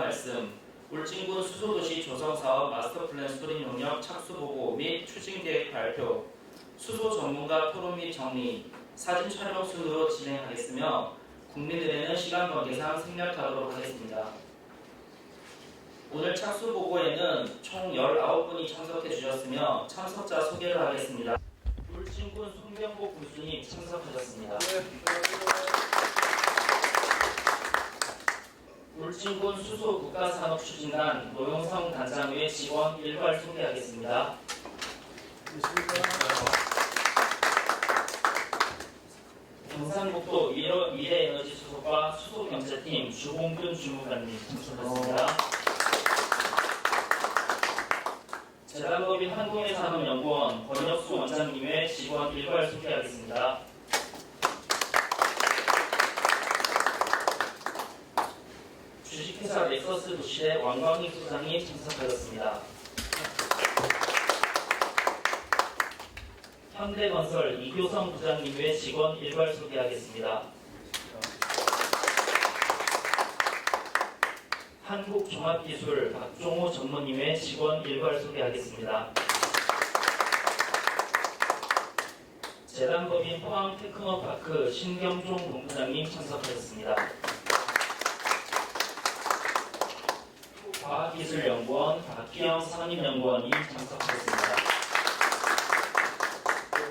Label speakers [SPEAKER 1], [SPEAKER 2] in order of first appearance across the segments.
[SPEAKER 1] 말씀. 울진군 수소도시 조성사업 마스터플랜 수립 용역 착수보고 및 추진계획 발표, 수소 전문가 토론 및 정리, 사진 촬영 순으로 진행하겠으며 국민의회는 시간 관계상 생략하도록 하겠습니다. 오늘 착수보고에는 총 19분이 참석해 주셨으며 참석자 소개를 하겠습니다. 울진군 송병복 군수님 참석하셨습니다. 울진군 수소국가산업추진단 노용성 단장의 직원 일괄 소개하겠습니다. 경상북도 미래에너지수소과 수소경제팀 주홍균 주무관님 참석하셨습니다. 재단법인 한국해산업연구원 권혁수 원장님의 직원 일괄 소개하겠습니다. 주식회사 넥서스 도시의 왕광희 소장님 참석하셨습니다. 현대건설 이교성 부장님의 직원 일괄 소개하겠습니다. 한국종합기술 박종호 전무님의 직원 일괄 소개하겠습니다. 재단법인 포항테크노파크 신경종 본부장님 참석하셨습니다. 과학기술연구원 박기영 상임연구원님 참석하셨습니다.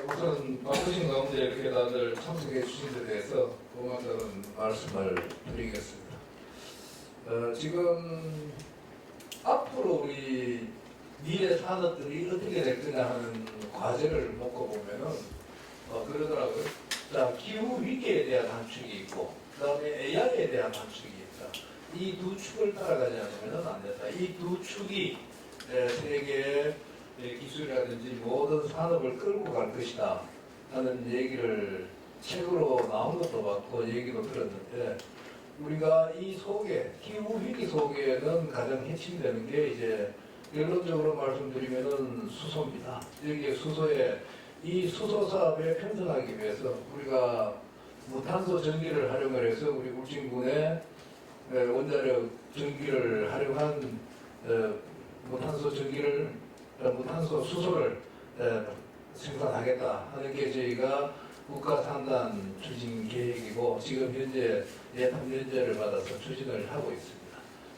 [SPEAKER 2] 우선 바쁘신 가운데 이렇게 다들 참석해 주신 데 대해서 고맙다는 말씀을 드리겠습니다. 지금 앞으로 우리 미래 산업들이 어떻게 될 거냐 하는 과제를 놓고 보면은 그러더라고요. 자, 기후 위기에 대한 한축이 있고, 그 다음에 AI에 대한 한축이 있다. 이 두 축을 따라가지 않으면 안 된다. 이 두 축이 세계의 기술이라든지 모든 산업을 끌고 갈 것이다 하는 얘기를 책으로 나온 것도 봤고 얘기도 들었는데, 우리가 이 속에 기후 위기 속에는 가장 핵심되는 게 이제 결론적으로 말씀드리면은 수소입니다. 여기에 수소에 이 수소 사업에 편성하기 위해서 우리가 무탄소 전기를 활용을 해서 우리 울진군의 원자력 전기를 활용한 무탄소 수소를 생산하겠다 하는 게 저희가 국가산단 추진 계획이고 지금 현재 예탐연재를 받아서 추진을 하고 있습니다.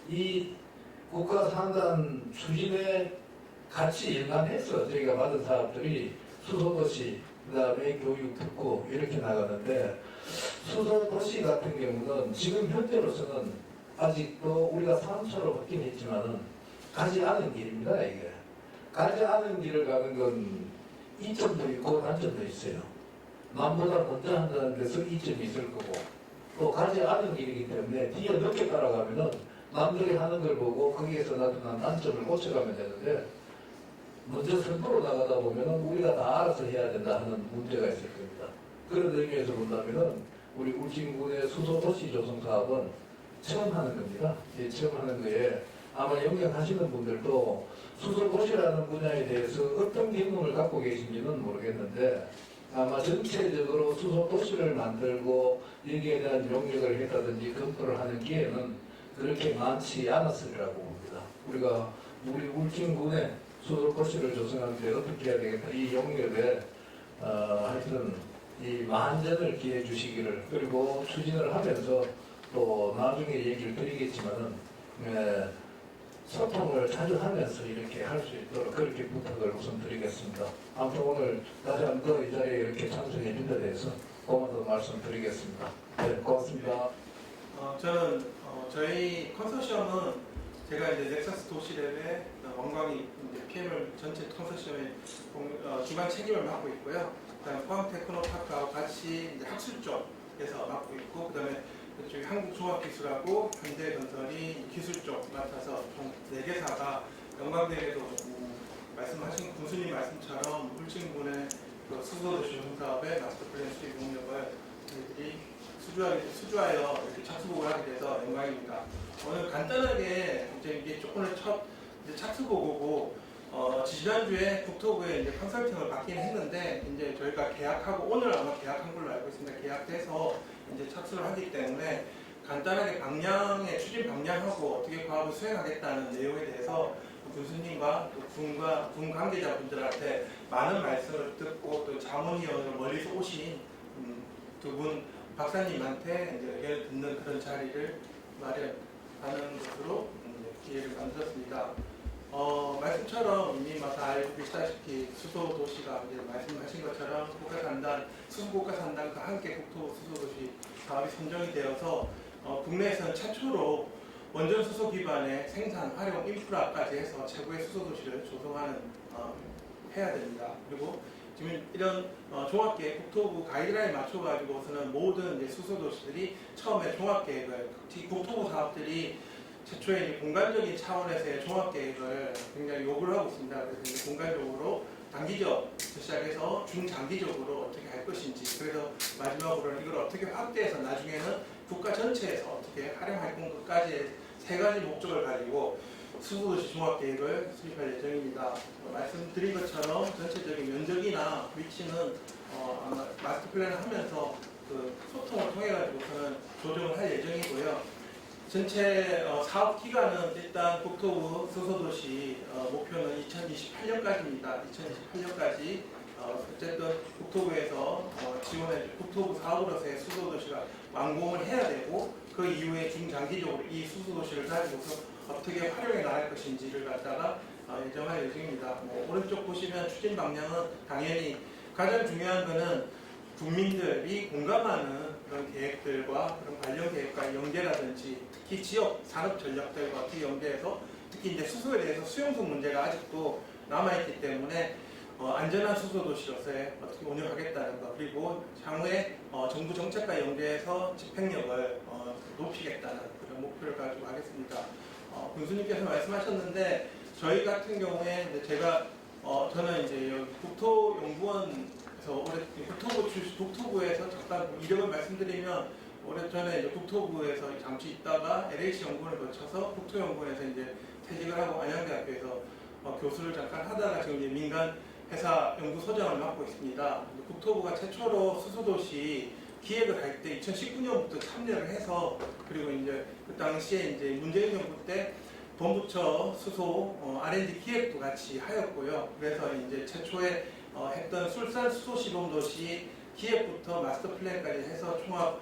[SPEAKER 2] 이 국가산단 추진에 같이 연관해서 저희가 받은 사업들이 수소도시, 그 다음에 교육특구 이렇게 나가는데, 수소도시 같은 경우는 지금 현재로서는 아직도 우리가 산업처로 바뀌긴 했지만은 가지 않은 길입니다. 이게 가지 않은 길을 가는 건 이점도 있고 단점도 있어요. 남보다 먼저 한다는 데서 이점이 있을 거고, 또 가지 않은 길이기 때문에 뒤에 늦게 따라가면은 남들이 하는 걸 보고 거기에서 나타난 단점을 고쳐가면 되는데, 먼저 선도로 나가다 보면은 우리가 다 알아서 해야 된다 하는 문제가 있을 겁니다. 그런 의미에서 본다면은 우리 울진군의 수소도시 조성 사업은 처음 하는 겁니다. 처음 하는 거에 아마 영역하시는 분들도 수소도시라는 분야에 대해서 어떤 경험을 갖고 계신지는 모르겠는데, 아마 전체적으로 수소도시를 만들고 여기에 대한 용역을 했다든지 검토를 하는 기회는 그렇게 많지 않았으리라고 봅니다. 우리가 우리 울진군의 수소도시를 조성하는데 어떻게 해야 되겠다, 이 용역에 하여튼 이 만전을 기해 주시기를, 그리고 추진을 하면서 또 나중에 얘기를 드리겠지만은 소통을 자주 하면서 이렇게 할 수 있도록 그렇게 부탁을 우선 드리겠습니다. 아무튼 오늘 다시 한 번 이 자리에 이렇게 참석해 준 데 대해서 고맙다는 말씀 드리겠습니다. 네, 고맙습니다.
[SPEAKER 3] 저는 저희 컨소시엄은 제가 이제 넥서스 도시랩의 왕광이 PM을 전체 컨소시엄의 주관 책임을 맡고 있고요. 그다음에 포항테크노파크하고 같이 이제 학술 쪽에서 맡고 있고, 그다음에 저기 한국종합기술하고 현대건설이 기술 쪽 맡아서 총 4개사가 영광대회도 말씀하신 군수님 말씀처럼 울진군의 수소도시 조성사업의 마스터플랜 수립 용역을 저희들이 수주하여 이렇게 착수보고를 하게 돼서 영광입니다. 오늘 간단하게 이제 이게 오늘 첫 착수보고고 지난주에 국토부에 이제 컨설팅을 받긴 했는데, 이제 저희가 계약하고 오늘 아마 계약한 걸로 알고 있습니다. 계약돼서 이제 착수를 하기 때문에 간단하게 추진 방향하고 어떻게 과업을 수행하겠다는 내용에 대해서 교수님과 또 군 관계자분들한테 많은 말씀을 듣고 또 자문위원으로 멀리서 오신 두 분 박사님한테 이제 의견을 듣는 그런 자리를 마련하는 것으로 기회를 만들었습니다. 말씀처럼 이미 다 알고 계시다시피 수소도시가 이제 말씀하신 것처럼 수소국가산단과 함께 국토 수소도시 사업이 선정이 되어서 국내에서는 최초로 원전 수소 기반의 생산, 활용, 인프라까지 해서 최고의 수소도시를 조성하는 해야 됩니다. 그리고 지금 이런 종합계획, 국토부 가이드라인 맞춰가지고서는 모든 이제 수소도시들이 처음에 종합계획을, 특히 국토부 사업들이 최초에 이제 공간적인 차원에서의 종합계획을 굉장히 요구를 하고 있습니다. 그래서 이제 공간적으로 단기적 시작해서 중장기적으로 어떻게 할 것인지, 그래서 마지막으로는 이걸 어떻게 확대해서 나중에는 국가 전체에서 어떻게 활용할 것까지 세 가지 목적을 가지고 수소도시 종합계획을 수립할 예정입니다. 말씀드린 것처럼 전체적인 면적이나 위치는 아마 마스터 플랜을 하면서 그 소통을 통해 가지고서는 조정을 할 예정이고요. 전체 사업 기간은 일단 국토부 수소도시 목표는 2028년까지입니다. 2028년까지 어쨌든 국토부에서 지원해 국토부 사업으로서의 수소도시가 완공을 해야 되고, 그 이후에 중장기적으로 이 수소도시를 가지고서 어떻게 활용해 나갈 것인지를 갖다가 예정할 예정입니다. 오른쪽 보시면 추진 방향은 당연히 가장 중요한 것은 국민들이 공감하는 그런 계획들과 그런 관련 계획과의 연계라든지, 특히 지역 산업 전략들과 어떻게 연계해서, 특히 이제 수소에 대해서 수용성 문제가 아직도 남아있기 때문에 안전한 수소도시로서의 어떻게 운영하겠다는 것, 그리고 향후에 정부 정책과 연계해서 집행력을 높이겠다는 그런 목표를 가지고 하겠습니다. 군수님께서 말씀하셨는데, 저희 같은 경우에 이제 제가 저는 이제 여기 국토연구원에서 올해 국토부에서 잠깐 이력을 말씀드리면, 올해 전에 이제 국토부에서 잠시 있다가 LH 연구원을 거쳐서 국토연구원에서 이제 퇴직을 하고 안양대학교에서 교수를 잠깐 하다가 지금 이제 민간 회사 연구소장을 맡고 있습니다. 국토부가 최초로 수소도시 기획을 할 때 2019년부터 참여를 해서, 그리고 이제 그 당시에 이제 문재인 정부 때 본부처 수소 R&D 기획도 같이 하였고요. 그래서 이제 최초에 했던 술산 수소시범도시 기획부터 마스터 플랜까지 해서 총합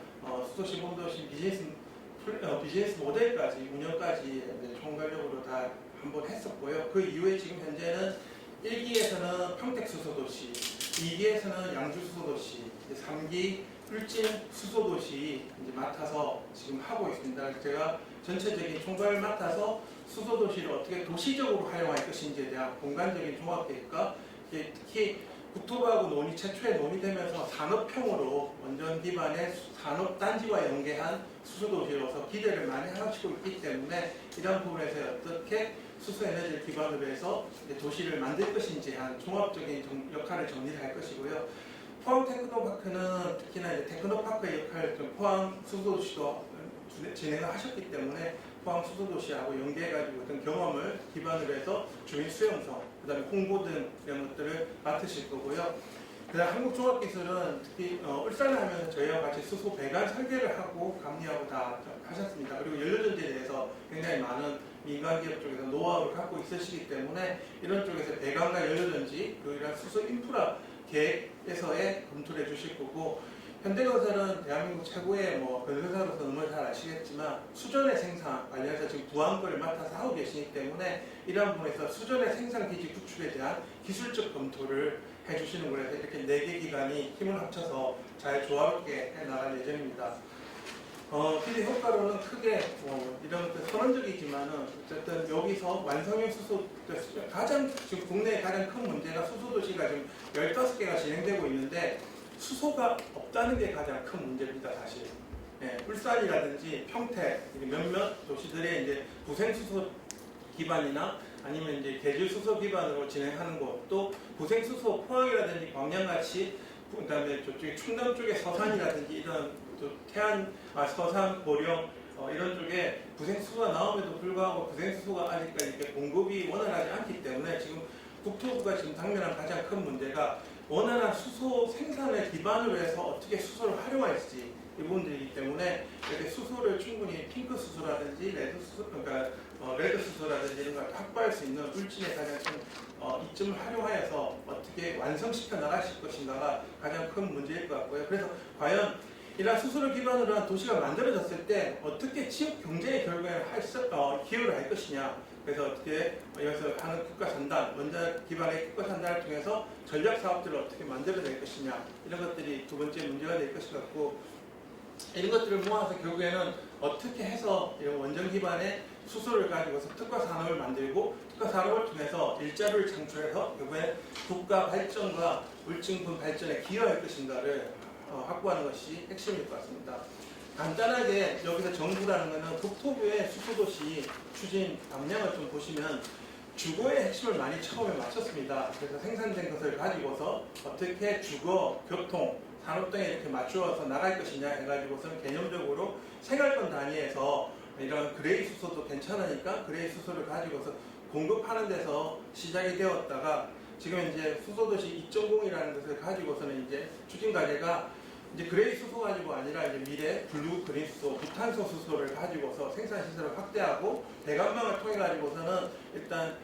[SPEAKER 3] 수소시범도시 비즈니스 모델까지 운영까지 총괄적으로 다 한번 했었고요. 그 이후에 지금 현재는 1기에서는 평택수소도시, 2기에서는 양주수소도시, 3기 울진 수소도시 이제 맡아서 지금 하고 있습니다. 제가 전체적인 총괄을 맡아서 수소도시를 어떻게 도시적으로 활용할 것인지에 대한 공간적인 종합계획과, 특히 국토부하고 최초에 논의되면서 산업형으로 원전 기반의 산업단지와 연계한 수소도시로서 기대를 많이 하시고 있기 때문에, 이런 부분에서 어떻게 수소에너지를 기반으로 해서 도시를 만들 것인지에 대한 종합적인 역할을 정리할 것이고요. 포항 테크노파크는 특히나 이제 테크노파크의 역할을 포항 수소도시도 진행을 하셨기 때문에 포항 수소도시하고 연계해가지고 어떤 경험을 기반으로 해서 주민 수용성, 그 다음에 홍보 등 이런 것들을 맡으실 거고요. 그다음 한국종합기술은 특히 울산을 하면 저희와 같이 수소 배관 설계를 하고 감리하고 다 하셨습니다. 그리고 연료전지에 대해서 굉장히 많은 민간기업 쪽에서 노하우를 갖고 있으시기 때문에 이런 쪽에서 배관과 연료전지, 그리고 이런 수소 인프라 계획에서의 검토를 해주실 거고, 현대건설은 대한민국 최고의 건설사로서 너무 잘 아시겠지만 수전의 생산 관련해서 지금 부안거를 맡아서 하고 계시기 때문에, 이러한 부분에서 수전의 생산 기지 구축에 대한 기술적 검토를 해주시는 거라서 이렇게 4개 기관이 힘을 합쳐서 잘 조화롭게 해나갈 예정입니다. 기대 효과로는 크게 이런 것들 선언적이지만은 어쨌든 여기서 완성형 수소, 지금 국내의 가장 큰 문제가 수소도시가 지금 15개가 진행되고 있는데 수소가 없다는 게 가장 큰 문제입니다, 사실. 울산이라든지 평택 몇몇 도시들의 이제 부생수소 기반이나 아니면 이제 계질수소 기반으로 진행하는 것, 또 부생수소 포항이라든지 광양같이, 그다음에 저쪽에 충남 쪽에 서산이라든지 이런 서산, 보령 이런 쪽에 부생수소가 나옴에도 불구하고 부생수소가 아직까지 이렇게 공급이 원활하지 않기 때문에, 지금 국토부가 지금 당면한 가장 큰 문제가 원활한 수소 생산을 기반으로 해서 어떻게 수소를 활용할지, 이 부분들이기 때문에 이렇게 수소를 충분히 핑크 수소라든지 레드 수소, 그러니까 레드 수소라든지 이런 걸 확보할 수 있는 울진의 가장 큰 이점을 활용하여서 어떻게 완성시켜 나가실 것인가가 가장 큰 문제일 것 같고요. 그래서 과연 이러한 수소를 기반으로 한 도시가 만들어졌을 때 어떻게 지역 경제에 결국에는 기여를 할 것이냐. 그래서 어떻게 여기서 하는 국가 산단, 원자 기반의 국가 산단을 통해서 전략 사업들을 어떻게 만들어낼 것이냐. 이런 것들이 두 번째 문제가 될 것인 것 같고, 이런 것들을 모아서 결국에는 어떻게 해서 이런 원전 기반의 수소를 가지고서 특화 산업을 만들고 특화 산업을 통해서 일자리를 창출해서 결국에 국가 발전과 울진군 발전에 기여할 것인가를 확보하는 것이 핵심일 것 같습니다. 간단하게 여기서 정부라는 것은 국토부의 수소도시 추진 방향을 좀 보시면 주거의 핵심을 많이 처음에 맞췄습니다. 그래서 생산된 것을 가지고서 어떻게 주거, 교통, 산업 등에 이렇게 맞추어서 나갈 것이냐 해가지고서는 개념적으로 생활권 단위에서 이런 그레이 수소도 괜찮으니까 그레이 수소를 가지고서 공급하는 데서 시작이 되었다가 지금 이제 수소도시 2.0이라는 것을 가지고서는 이제 추진 과제가 이제 그레이 수소 가지고 아니라 이제 미래 블루 그린 수소, 무탄소 수소를 가지고서 생산 시설을 확대하고 배관망을 통해 가지고서는 일단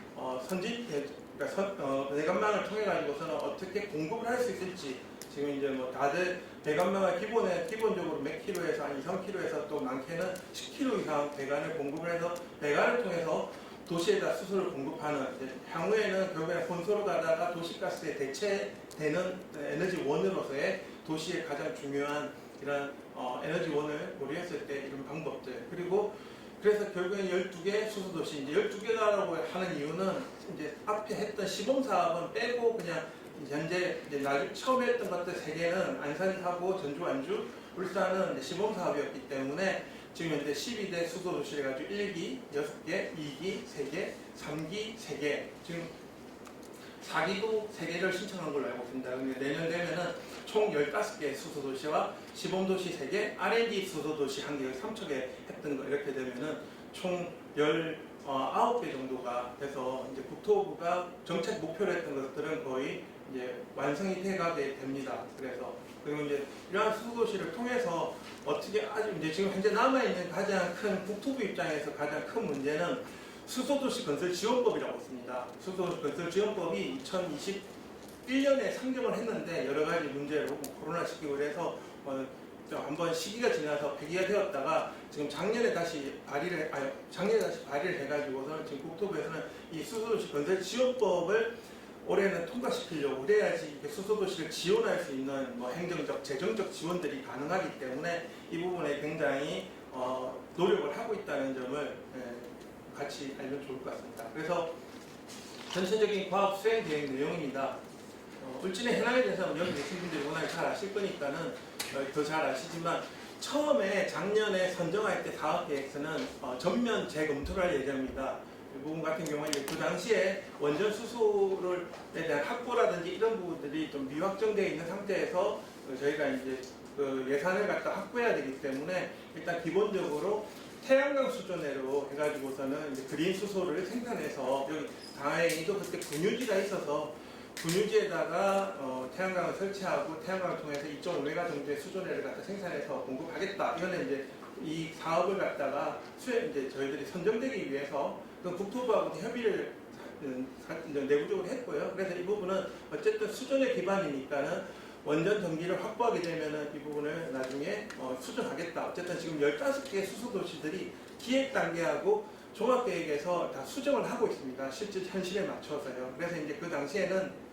[SPEAKER 3] 배관망을 통해 가지고서는 어떻게 공급을 할 수 있을지 지금 이제 뭐 다들 배관망을 기본적으로 몇 킬로에서 한 2, 3킬로에서 또 많게는 10킬로 이상 배관을 공급을 해서 배관을 통해서 도시에다 수소를 공급하는 향후에는 결국에 혼소로 가다가 도시가스에 대체되는 에너지원으로서의 도시의 가장 중요한 이런 에너지원을 고려했을 때 이런 방법들 그리고 그래서 결국에 12개 수소도시 이제 12개라고 하는 이유는 이제 앞에 했던 시범 사업은 빼고 그냥 현재 이제 처음에 했던 것들 3개는 안산, 사고, 전주, 완주, 울산은 이제 시범 사업이었기 때문에 지금 현재 12대 수소도시를 가지고 1기 6개, 2기 3개, 3기 3개, 지금 4기도 3개를 신청한 걸로 알고 있습니다. 근데 내년 되면은 총 15개 수소도시와 시범도시 3개, R&D 수소도시 1개, 3척에 했던 거 이렇게 되면은 총 19개 정도가 돼서 이제 국토부가 정책 목표로 했던 것들은 거의 이제 완성이 돼가게 됩니다. 그리고 이제 이러한 수소도시를 통해서 어떻게 아주 이제 지금 현재 남아있는 가장 큰 국토부 입장에서 가장 큰 문제는 수소도시 건설 지원법이라고 있습니다. 수소도시 건설 지원법이 2021년에 상정을 했는데 여러 가지 문제로 코로나 시기로 해서 한번 시기가 지나서 폐기가 되었다가 지금 작년에 다시 발의를 해가지고서 지금 국토부에서는 이 수소도시 건설 지원법을 올해는 통과시키려고 그래야지 수소도시를 지원할 수 있는 뭐 행정적, 재정적 지원들이 가능하기 때문에 이 부분에 굉장히 노력을 하고 있다는 점을 같이 알면 좋을 것 같습니다. 그래서 전체적인 과업 수행 계획 내용입니다. 울진의 해남에 대해서는 여기 계신 분들이 워낙 잘 아실 거니까는 더 잘 아시지만 처음에 작년에 선정할 때 사업 계획서는 전면 재검토를 할 예정입니다. 이 부분 같은 경우에 그 당시에 원전 수소에 대한 확보라든지 이런 부분들이 좀 미확정되어 있는 상태에서 저희가 이제 그 예산을 갖다 확보해야 되기 때문에 일단 기본적으로 태양광 수조내로 해가지고서는 이제 그린 수소를 생산해서 여기 다행히도 그때 분유지가 있어서 분유지에다가 태양광을 설치하고 태양광을 통해서 2.5메가 정도의 수조내를 갖다 생산해서 공급하겠다. 이거는 이제 이 사업을 갖다가 이제 저희들이 선정되기 위해서 그 국토부하고 협의를 내부적으로 했고요. 그래서 이 부분은 어쨌든 수조내 기반이니까는 원전 전기를 확보하게 되면은 이 부분을 나중에 수정하겠다. 어쨌든 지금 15개 수소도시들이 기획 단계하고 종합계획에서 다 수정을 하고 있습니다. 실제 현실에 맞춰서요. 그래서 이제 그 당시에는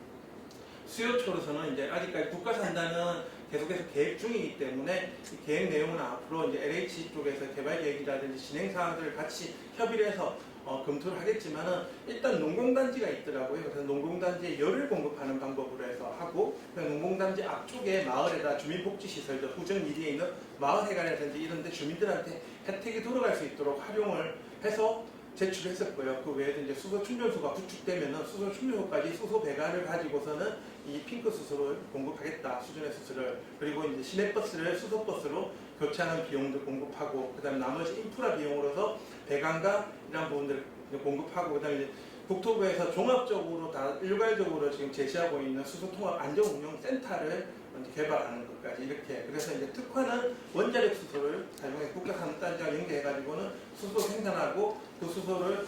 [SPEAKER 3] 수요초로서는 이제 아직까지 국가산단은 계속해서 계획 중이기 때문에 이 계획 내용은 앞으로 이제 LH 쪽에서 개발 계획이라든지 진행 사항들을 같이 협의를 해서 검토를 하겠지만은 일단 농공단지가 있더라고요. 그래서 농공단지에 열을 공급하는 방법으로 해서 하고 농공단지 앞쪽에 마을에다 주민복지시설들 후정 1위에 있는 마을회관이라든지 이런데 주민들한테 혜택이 돌아갈 수 있도록 활용을 해서 제출했었고요. 그 외에도 이제 수소 충전소가 구축되면은 수소 충전소까지 수소 배관을 가지고서는 이 핑크 수소를 공급하겠다. 수준의 수소를 그리고 이제 시내버스를 수소버스로 교체하는 비용도 공급하고 그다음 나머지 인프라 비용으로서 배관과 이런 부분들 공급하고 그다음에 이제 국토부에서 종합적으로 다 일괄적으로 지금 제시하고 있는 수소통합 안전운영센터를 먼저 개발하는 것까지 이렇게. 그래서 이제 특화는 원자력 수소를 사용해 국가산업단지와 연계해가지고는 수소 생산하고 그 수소를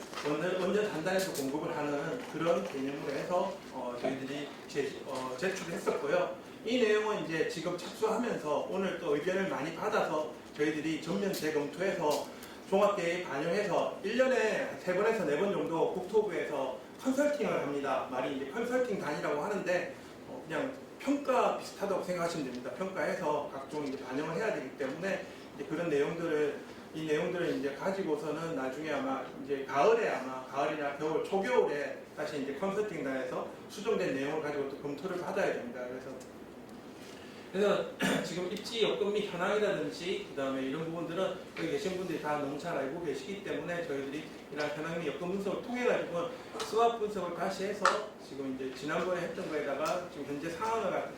[SPEAKER 3] 원전 단단에서 공급을 하는 그런 개념으로 해서 저희들이 제출을 했었고요. 이 내용은 이제 지금 착수하면서 오늘 또 의견을 많이 받아서 저희들이 전면 재검토해서 종합계획에 반영해서 1년에 3번에서 4번 정도 국토부에서 컨설팅을 합니다. 말이 이제 컨설팅 단이라고 하는데 그냥 평가 비슷하다고 생각하시면 됩니다. 평가해서 각종 이제 반영을 해야 되기 때문에 이제 그런 이 내용들을 이제 가지고서는 나중에 아마 이제 가을이나 겨울, 초겨울에 다시 이제 컨설팅 단에서 수정된 내용을 가지고 또 검토를 받아야 됩니다. 그래서 지금 입지 여건 및 현황이라든지 그다음에 이런 부분들은 여기 계신 분들이 다 너무 잘 알고 계시기 때문에 저희들이 이런 현황 및 여건 분석을 통해 가지고 스왑 분석을 다시 해서 지금 이제 지난번에 했던 거에다가 지금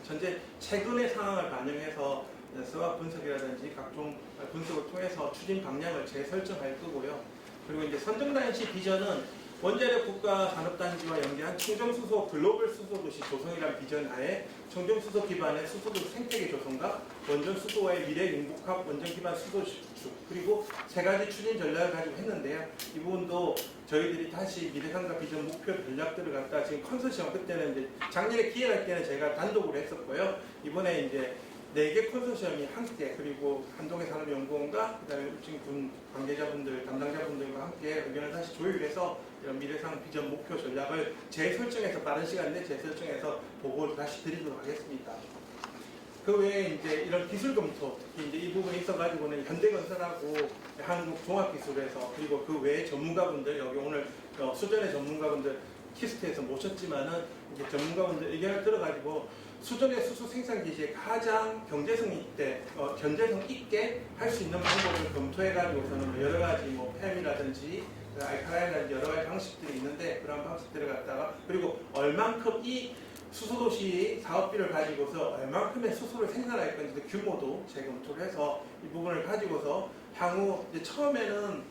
[SPEAKER 3] 현재 최근의 상황을 반영해서 스왑 분석이라든지 각종 분석을 통해서 추진 방향을 재설정할 거고요. 그리고 이제 선정단시 비전은 원자력 국가산업단지와 연계한 청정수소 글로벌 수소도시 조성이라는 비전 하에 청정수소 기반의 수소도 생태계 조성과 원전 수소와의 미래 융복합 원전 기반 수소 수축 그리고 3가지 추진 전략을 가지고 했는데요. 이 부분도 저희들이 다시 미래상과 비전 목표 전략들을 갖다 지금 컨소시엄 그때는 이제 작년에 기획할 때는 제가 단독으로 했었고요. 이번에 이제 4개 컨소시엄이 함께 그리고 한동해 산업연구원과 그다음에 군 관계자분들 담당자분들과 함께 의견을 다시 조율해서 이런 미래상 비전 목표 전략을 재설정해서 빠른 시간 내에 재설정해서 보고를 다시 드리도록 하겠습니다. 그 외에 이제 이런 기술 검토 특히 이제 이 부분에 있어가지고는 현대건설하고 한국종합기술에서 그리고 그 외에 전문가분들 여기 오늘 수전의 전문가분들 키스트에서 모셨지만은 이제 전문가분들 의견을 들어가지고 수전의 수소 생산 기지에 가장 경제성 있게 할 수 있는 방법을 검토해가지고서는 여러 가지 팸이라든지 알카라인이라든지 여러 가지 방식들이 있는데 그런 방식들을 갖다가 그리고 얼만큼 이 수소도시 사업비를 가지고서 얼만큼의 수소를 생산할 건지 규모도 재검토를 해서 이 부분을 가지고서 향후 이제 처음에는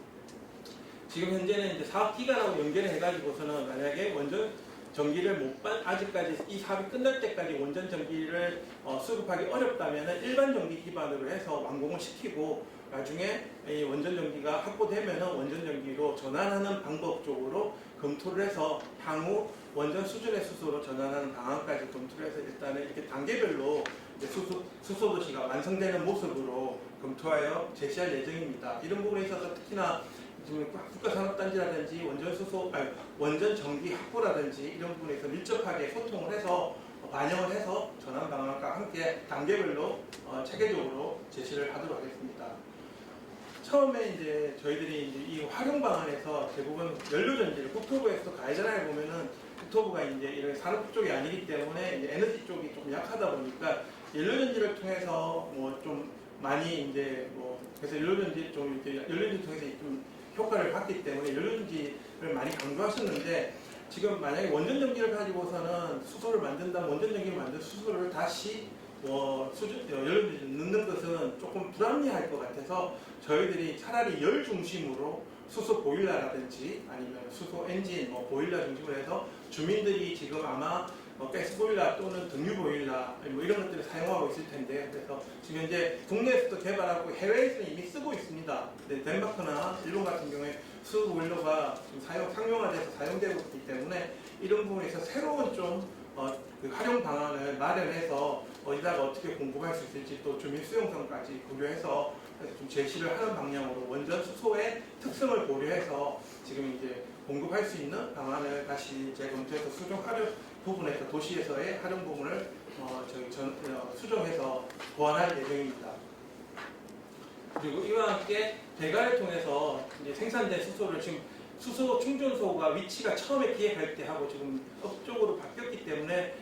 [SPEAKER 3] 지금 현재는 이제 사업 기간하고 연계를 해가지고서는 만약에 원전 전기를 아직까지 이 사업이 끝날 때까지 원전 전기를 수급하기 어렵다면 일반 전기 기반으로 해서 완공을 시키고 나중에 이 원전 전기가 확보되면 원전 전기로 전환하는 방법 쪽으로 검토를 해서 향후 원전 수준의 수소로 전환하는 방안까지 검토를 해서 일단은 이렇게 단계별로 이제 수소도시가 완성되는 모습으로 검토하여 제시할 예정입니다. 이런 부분에 있어서 특히나 지금 국가산업단지라든지 원전 전기 확보라든지 이런 부분에서 밀접하게 소통을 해서 반영을 해서 전환 방안과 함께 단계별로 체계적으로 제시를 하도록 하겠습니다. 처음에 이제 저희들이 이제 이 활용 방안에서 대부분 연료전지를 국토부에서 가이드라인을 보면은 국토부가 이제 이런 산업 쪽이 아니기 때문에 이제 에너지 쪽이 좀 약하다 보니까 연료전지를 통해서 좀 많이 이제 그래서 연료전지 통해서 좀 효과를 봤기 때문에 연료전지를 많이 강조하셨는데 지금 만약에 원전전기를 가지고서는 수소를 만든다면 원전전기를 만든 수소를 다시 연료전지 넣는 것은 조금 불합리할 것 같아서 저희들이 차라리 열 중심으로 수소 보일러라든지 아니면 수소 엔진 보일러 중심으로 해서 주민들이 지금 아마 가스보일러 또는 등유보일러 이런 것들을 사용하고 있을 텐데 그래서 지금 현재 국내에서도 개발하고 해외에서는 이미 쓰고 있습니다. 덴마크나 일본 같은 경우에 수소보일러가 지금 상용화돼서 사용되고 있기 때문에 이런 부분에서 새로운 그 활용 방안을 마련해서 어디다가 어떻게 공급할 수 있을지 또 주민 수용성까지 고려해서 좀 제시를 하는 방향으로 원전 수소의 특성을 고려해서 지금 이제 공급할 수 있는 방안을 다시 재검토해서 수정 활용 부분에서 도시에서의 활용 부분을 수정해서 보완할 예정입니다. 그리고 이와 함께 배관을 통해서 이제 생산된 수소를 지금 수소 충전소가 위치가 처음에 기획할 때 하고 지금 업적으로 바뀌었기 때문에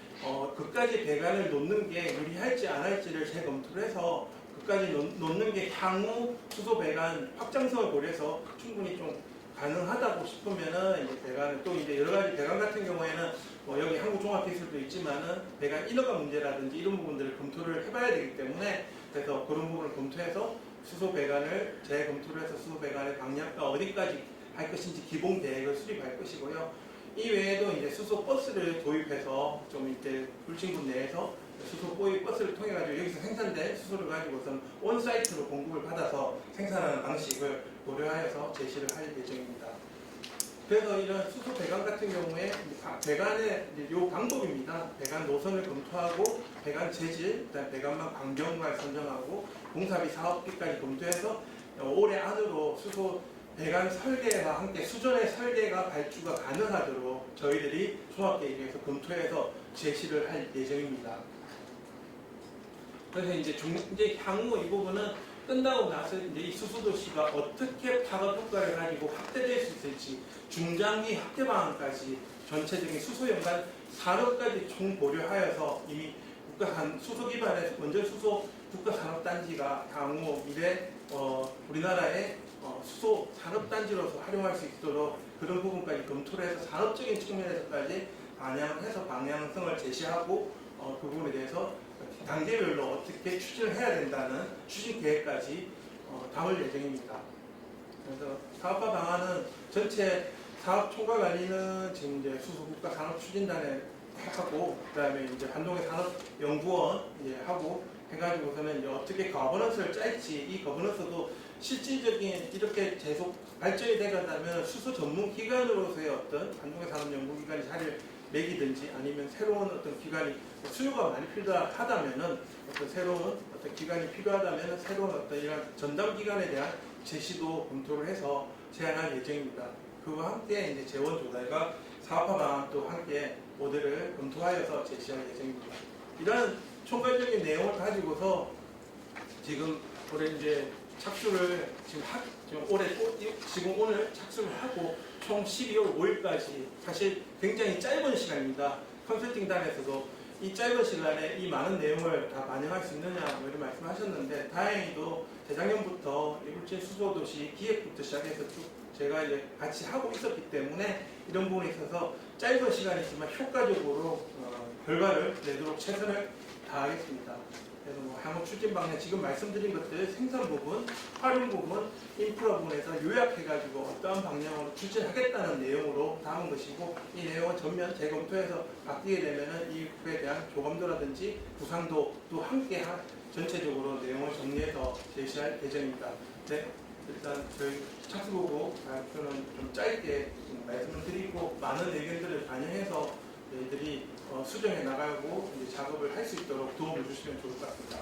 [SPEAKER 3] 그까지 배관을 놓는 게 유리할지 안 할지를 재검토를 해서 그까지 놓는 게 향후 수소 배관 확장성을 고려해서 충분히 좀 가능하다고 싶으면은 이제 배관을 또 이제 여러 가지 배관 같은 경우에는 여기 한국종합기술도 있지만은 배관 인허가 문제라든지 이런 부분들을 검토를 해봐야 되기 때문에 그래서 그런 부분을 검토해서 수소 배관을 재검토를 해서 수소 배관의 방향과 어디까지 할 것인지 기본 계획을 수립할 것이고요. 이 외에도 이제 수소 버스를 도입해서 좀 이제 불친군 내에서 수소 보이 버스를 통해 가지고 여기서 생산된 수소를 가지고선 온 사이트로 공급을 받아서 생산하는 방식을 고려하여서 제시를 할 예정입니다. 그래서 이런 수소 배관 같은 경우에 배관의 요 방법입니다. 배관 노선을 검토하고 배관 재질, 그다음 배관망 반경을 선정하고 공사비 사업비까지 검토해서 올해 안으로 수소 배관 설계와 함께 수전의 설계가 발주가 가능하도록 저희들이 종합계획에서 검토해서 제시를 할 예정입니다. 그래서 이제 향후 이 부분은 끝나고 나서 이제 이 수소도시가 어떻게 파급 효과를 가지고 확대될 수 있을지 중장기 확대 방안까지 전체적인 수소 연관 산업까지 총 고려하여서 이미 수소 기반의 원전 수소 국가산업단지가 향후 미래 우리나라의 수소 산업단지로서 활용할 수 있도록 그런 부분까지 검토를 해서 산업적인 측면에서까지 반영해서 방향성을 제시하고 그 부분에 대해서 단계별로 어떻게 추진을 해야 된다는 추진 계획까지 담을 예정입니다. 그래서 사업화 방안은 전체 사업 총괄 관리는 지금 이제 수소국가 산업추진단에 하고 그다음에 이제 한동의 산업연구원 이제 하고 해가지고서는 이제 어떻게 거버넌스를 짤지 이 거버넌스도 실질적인 이렇게 계속 발전이 되간다면 수소 전문 기관으로서의 어떤 한동의 산업연구기관이 자리를 매기든지 아니면 새로운 어떤 기관이 수요가 많이 필요하다면은 어떤 새로운 어떤 기관이 필요하다면은 새로운 어떤 이런 전담 기관에 대한 제시도 검토를 해서 제안할 예정입니다. 그와 함께 이제 재원 조달과 사업화 방안도 함께 모델을 검토하여서 제시할 예정입니다. 이런 총괄적인 내용을 가지고서 지금 올해 이제 착수를 지금 오늘 착수를 하고 총 12월 5일까지 사실 굉장히 짧은 시간입니다. 컨설팅단에서도 이 짧은 시간에 이 많은 내용을 다 반영할 수 있느냐 뭐 이런 말씀하셨는데 다행히도 재작년부터 울진 수소도시 기획부터 시작해서 쭉 제가 이제 같이 하고 있었기 때문에 이런 부분에 있어서 짧은 시간이지만 효과적으로 결과를 내도록 최선을 다하겠습니다. 그래서 뭐 향후 추진 방향 지금 말씀드린 것들 생산 부분, 활용 부분, 인프라 부분에서 요약해가지고 어떠한 방향으로 추진하겠다는 내용으로 담은 것이고 이 내용은 전면 재검토해서 바뀌게 되면은 이 부분에 대한 조감도라든지 구상도도 함께 전체적으로 내용을 정리해서 제시할 예정입니다. 네, 일단 저희 착수보고 발표는 좀 짧게 말씀을 드리고 많은 의견들을 반영해서 저희들이 수정해 나가고 이제 작업을 할 수 있도록 도움을 주시면 좋을 것 같습니다.